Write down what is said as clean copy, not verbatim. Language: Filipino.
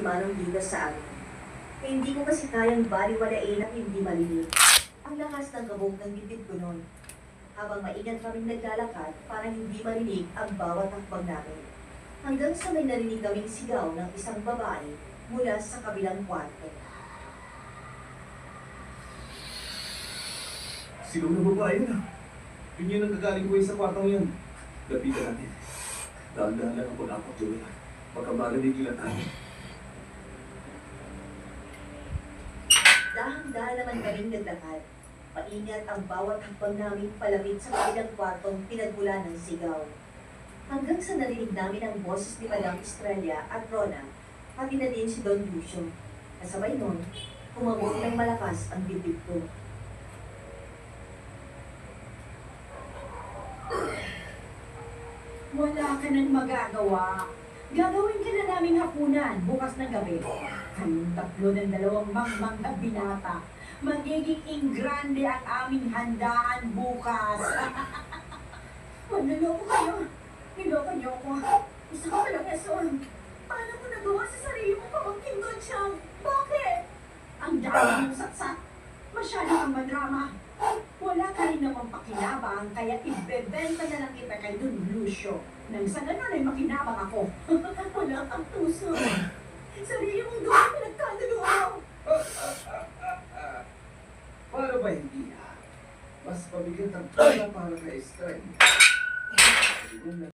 manong dito sa amin. Eh, hindi ko kasi kayang baliwalain at hindi marinig. Ang lakas ng kabog ng bibig ko noon. Habang maingat kaming naglalakad para hindi marinig ang bawat hakbang namin. Hanggang sa may narinig kaming sigaw ng isang babae mula sa kabilang kwarto. Sigaw na babae yun ah. Yun yung nagkagaling ko sa kwartong yun. Lapitan natin. Dahan-dahan lang ako dapat yun. Baka marinig lang tayo. Dahan-dahan naman kaming naglakad. Maingat ang bawat hakbang namin palapit sa kabilang kwartong pinagmula ng sigaw. Hanggang sa narinig namin ang boses ni Madam Estrella at Rona, pati na din si Don Lucio. Kasabay nun, kumabog ng malakas ang bibig ko. Wala ka nang magagawa. Gagawin ka na naming hapunan bukas na gabi. Kaming tatlo ng dalawang mangmang na binata. Magiging ingrande ang aming handaan bukas. Manloloko kayo. Niloko niyo ako. Isa ko palang eson. Paano mo nagawa sa sarili mo pamangkin doon siyang? Bakit? Ang dami mong satsat. Masyado kang madrama. Wala ka rin namang pakinabang, kaya ibebenta na lang kita kay Don Lucio. Nang sa ganun ay makinabang ako. Wala kang puso. Sarili mong doon pinagkagulo mo. Paano ba hindi ah? Mas pabigat ang pala para kay Estrella.